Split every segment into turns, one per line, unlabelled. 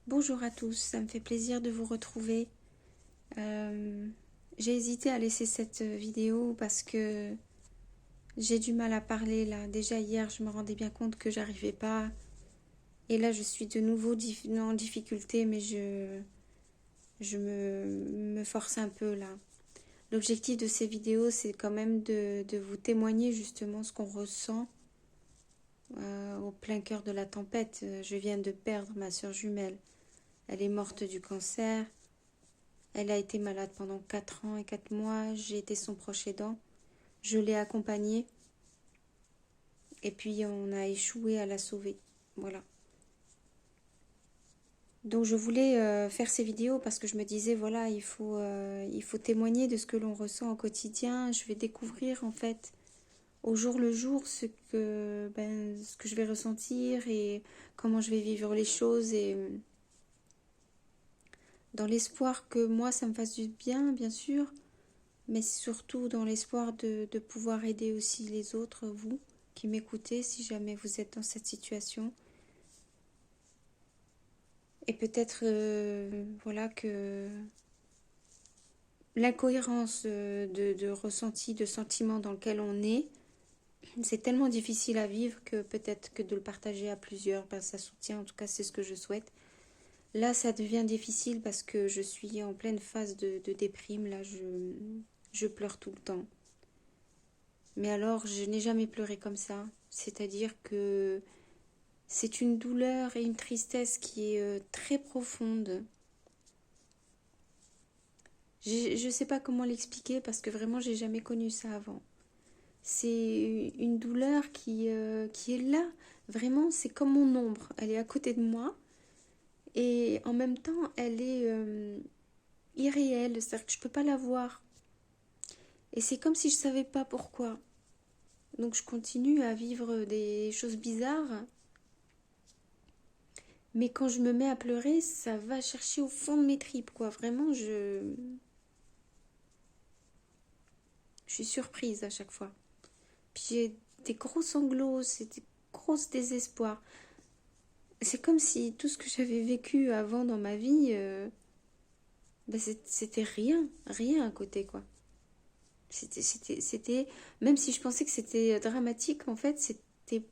Bonjour à tous, ça me fait plaisir de vous retrouver. J'ai hésité à laisser cette vidéo parce que j'ai du mal à parler là. Déjà hier, je me rendais bien compte que j'arrivais pas. Et là, je suis de nouveau en difficulté, mais je me force un peu là. L'objectif de ces vidéos, c'est quand même de vous témoigner justement ce qu'on ressent au plein cœur de la tempête. Je viens de perdre ma sœur jumelle. Elle est morte du cancer. Elle a été malade pendant 4 ans et 4 mois. J'ai été son proche aidant. Je l'ai accompagnée. Et puis on a échoué à la sauver. Voilà. Donc je voulais faire ces vidéos parce que je me disais, voilà, il faut témoigner de ce que l'on ressent au quotidien. Je vais découvrir en fait au jour le jour ce que je vais ressentir et comment je vais vivre les choses. Et dans l'espoir que moi, ça me fasse du bien, bien sûr. Mais surtout dans l'espoir de pouvoir aider aussi les autres, vous qui m'écoutez, si jamais vous êtes dans cette situation. Et peut-être voilà que l'incohérence de ressenti, de sentiments dans lequel on est, c'est tellement difficile à vivre que peut-être que de le partager à plusieurs, ben, ça soutient, en tout cas c'est ce que je souhaite. Là, ça devient difficile parce que je suis en pleine phase de déprime, là je pleure tout le temps. Mais alors, je n'ai jamais pleuré comme ça. C'est-à-dire que c'est une douleur et une tristesse qui est très profonde. Je ne sais pas comment l'expliquer parce que vraiment, j'ai jamais connu ça avant. C'est une douleur qui est là. Vraiment, c'est comme mon ombre. Elle est à côté de moi. Et en même temps, elle est irréelle. C'est-à-dire que je ne peux pas la voir. Et c'est comme si je ne savais pas pourquoi. Donc je continue à vivre des choses bizarres. Mais quand je me mets à pleurer, ça va chercher au fond de mes tripes, quoi. Vraiment, je suis surprise à chaque fois. Puis j'ai des gros sanglots, c'est des gros désespoirs. C'est comme si tout ce que j'avais vécu avant dans ma vie, c'était rien, rien à côté, quoi. Même si je pensais que c'était dramatique, en fait, c'était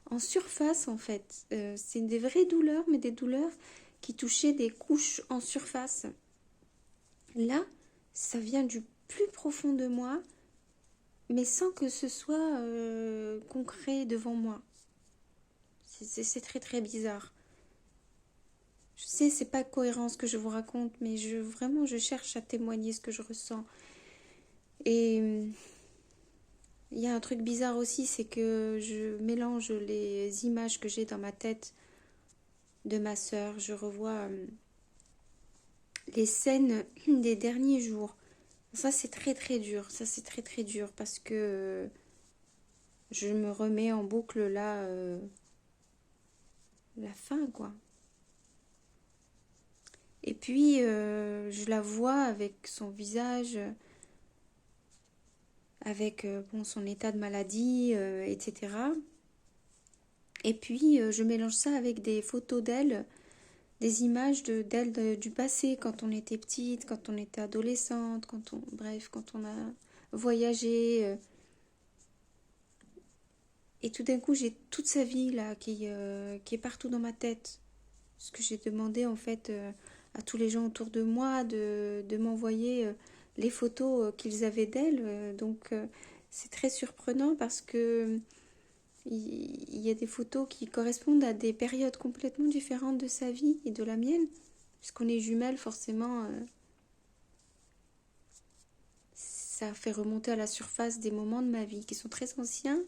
en surface, en fait. C'est des vraies douleurs, mais des douleurs qui touchaient des couches en surface. Là, ça vient du plus profond de moi, mais sans que ce soit concret devant moi. C'est très très bizarre. Je sais, c'est pas cohérent ce que je vous raconte, mais vraiment je cherche à témoigner ce que je ressens. Et il y a un truc bizarre aussi, c'est que je mélange les images que j'ai dans ma tête de ma sœur. Je revois les scènes des derniers jours. Ça c'est très très dur. Ça c'est très très dur parce que je me remets en boucle là, la fin quoi. Et puis je la vois avec son visage, avec bon, son état de maladie, etc. Et puis je mélange ça avec des photos d'elle, des images d'elle du passé, quand on était petite, quand on était adolescente, bref, quand on a voyagé. Et tout d'un coup, j'ai toute sa vie là qui est partout dans ma tête. Ce que j'ai demandé en fait à tous les gens autour de moi de m'envoyer les photos qu'ils avaient d'elle. Donc c'est très surprenant parce que il y a des photos qui correspondent à des périodes complètement différentes de sa vie et de la mienne. Puisqu'on est jumelles, forcément, ça fait remonter à la surface des moments de ma vie qui sont très anciens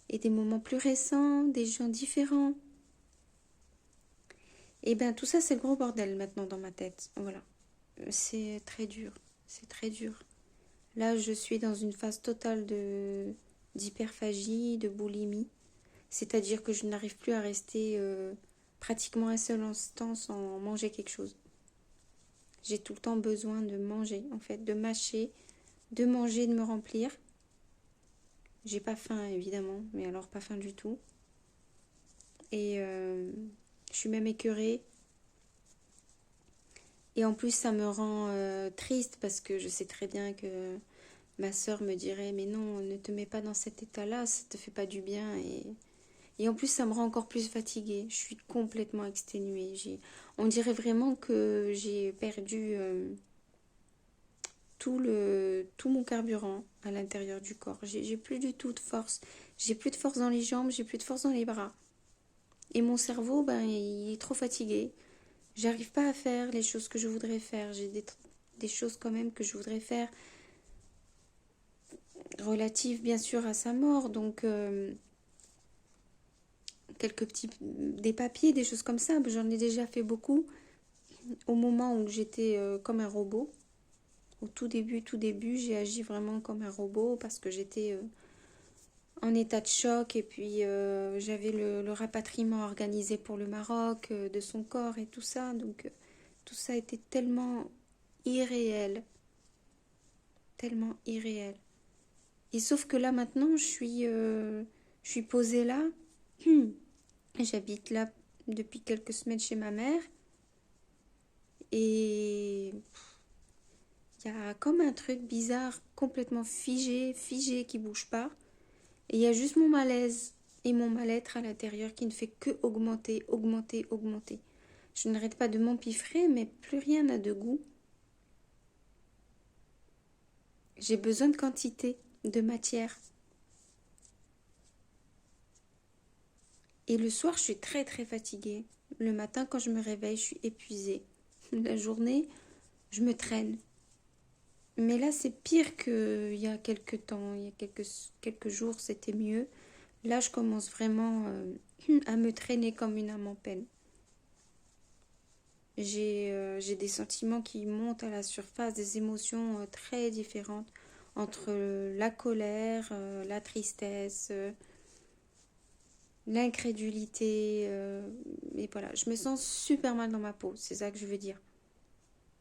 et des moments plus récents, des gens différents. Et bien tout ça, c'est le gros bordel maintenant dans ma tête. Voilà. C'est très dur. C'est très dur. Là, je suis dans une phase totale d'hyperphagie, de boulimie. C'est-à-dire que je n'arrive plus à rester pratiquement un seul instant sans manger quelque chose. J'ai tout le temps besoin de manger, en fait, de mâcher, de manger, de me remplir. J'ai pas faim, évidemment, mais alors pas faim du tout. Et je suis même écœurée. Et en plus, ça me rend triste parce que je sais très bien que ma sœur me dirait, mais non, ne te mets pas dans cet état-là, ça te fait pas du bien. Et en plus, ça me rend encore plus fatiguée. Je suis complètement exténuée. On dirait vraiment que j'ai perdu tout mon carburant à l'intérieur du corps. J'ai plus du tout de force. J'ai plus de force dans les jambes, j'ai plus de force dans les bras. Et mon cerveau, ben, il est trop fatigué. J'arrive pas à faire les choses que je voudrais faire. J'ai des choses quand même que je voudrais faire relatives bien sûr à sa mort. Donc quelques des papiers, des choses comme ça. J'en ai déjà fait beaucoup au moment où j'étais comme un robot. Au tout début, j'ai agi vraiment comme un robot parce que j'étais en état de choc et puis j'avais le rapatriement organisé pour le Maroc de son corps et tout ça. Donc tout ça était tellement irréel, tellement irréel. Et sauf que là maintenant, je suis posée là. J'habite là depuis quelques semaines chez ma mère et il y a comme un truc bizarre, complètement figé qui bouge pas. Et il y a juste mon malaise et mon mal-être à l'intérieur qui ne fait que augmenter, augmenter, augmenter. Je n'arrête pas de m'empiffrer, mais plus rien n'a de goût. J'ai besoin de quantité, de matière. Et le soir, je suis très très fatiguée. Le matin, quand je me réveille, je suis épuisée. La journée, je me traîne. Mais là, c'est pire qu'il y a quelques temps. Il y a quelques jours, c'était mieux. Là, je commence vraiment à me traîner comme une âme en peine. J'ai des sentiments qui montent à la surface, des émotions très différentes entre la colère, la tristesse, l'incrédulité. Et voilà, je me sens super mal dans ma peau, c'est ça que je veux dire.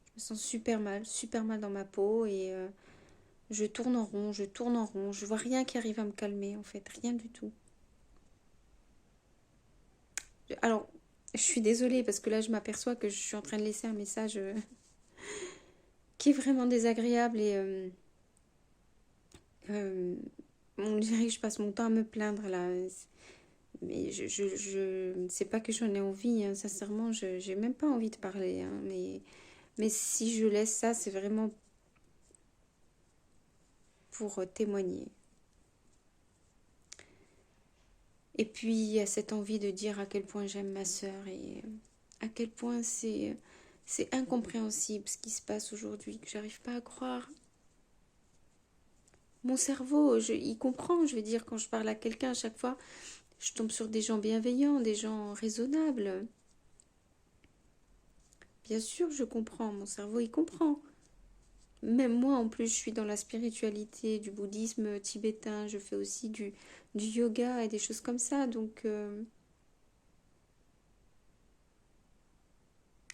Je me sens super mal dans ma peau et je tourne en rond, je tourne en rond. Je vois rien qui arrive à me calmer en fait, rien du tout. Alors, je suis désolée parce que là, je m'aperçois que je suis en train de laisser un message qui est vraiment désagréable et Euh, on dirait que je passe mon temps à me plaindre là. Mais je sais pas que j'en ai envie, hein. Sincèrement, je j'ai même pas envie de parler, hein. Mais si je laisse ça, c'est vraiment pour témoigner. Et puis, il y a cette envie de dire à quel point j'aime ma sœur et à quel point c'est incompréhensible ce qui se passe aujourd'hui, que j'arrive pas à croire. Mon cerveau, il comprend, je veux dire, quand je parle à quelqu'un, à chaque fois, je tombe sur des gens bienveillants, des gens raisonnables. Bien sûr, je comprends, mon cerveau, il comprend. Même moi, en plus, je suis dans la spiritualité, du bouddhisme tibétain, je fais aussi du yoga et des choses comme ça, donc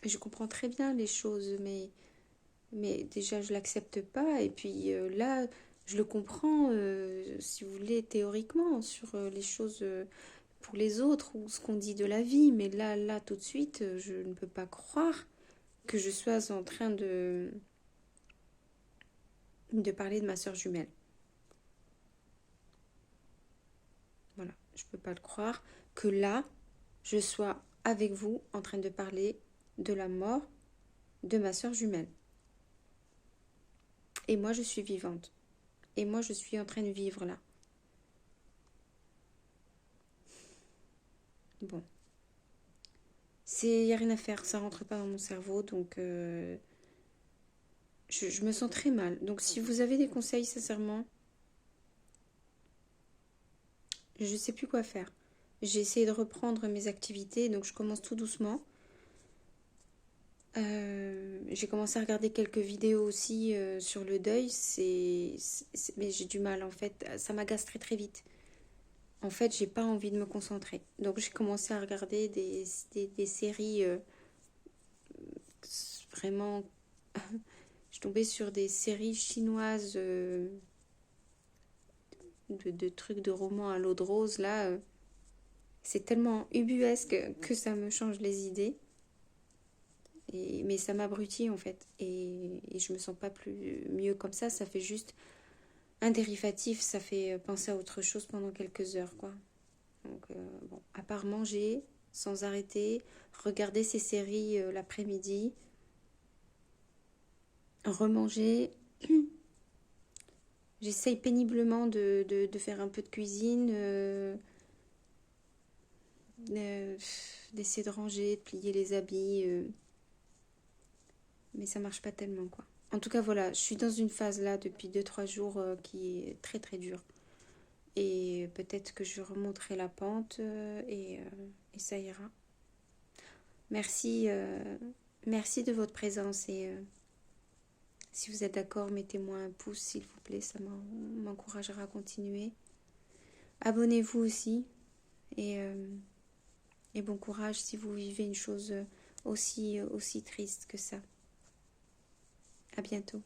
je comprends très bien les choses, mais déjà, je l'accepte pas, et puis là, je le comprends, si vous voulez, théoriquement, sur les choses pour les autres, ou ce qu'on dit de la vie, mais là, tout de suite, je ne peux pas croire que je sois en train de parler de ma sœur jumelle. Voilà, je ne peux pas le croire que là, je sois avec vous en train de parler de la mort de ma sœur jumelle. Et moi, je suis vivante. Et moi, je suis en train de vivre là. Bon, il n'y a rien à faire, ça rentre pas dans mon cerveau, donc je me sens très mal. Donc si vous avez des conseils, sincèrement, je ne sais plus quoi faire. J'ai essayé de reprendre mes activités, donc je commence tout doucement. J'ai commencé à regarder quelques vidéos aussi sur le deuil, mais j'ai du mal en fait, ça m'agace très très vite. En fait, j'ai pas envie de me concentrer. Donc j'ai commencé à regarder des séries vraiment... Je suis tombée sur des séries chinoises de trucs de romans à l'eau de rose là. C'est tellement ubuesque que ça me change les idées. Mais ça m'abrutit en fait. Et je me sens pas mieux comme ça. Ça fait juste un dérivatif. Ça fait penser à autre chose pendant quelques heures, quoi. Donc, bon, à part manger sans arrêter, regarder ces séries l'après-midi, remanger. J'essaye péniblement de faire un peu de cuisine, d'essayer de ranger, de plier les habits, mais ça marche pas tellement, quoi. En tout cas, voilà, je suis dans une phase là depuis 2 3 jours qui est très très dure. Et peut-être que je remonterai la pente et ça ira. Merci, merci de votre présence et si vous êtes d'accord, mettez-moi un pouce s'il vous plaît, ça m'encouragera à continuer. Abonnez-vous aussi et, euh, et bon courage si vous vivez une chose aussi triste que ça. À bientôt.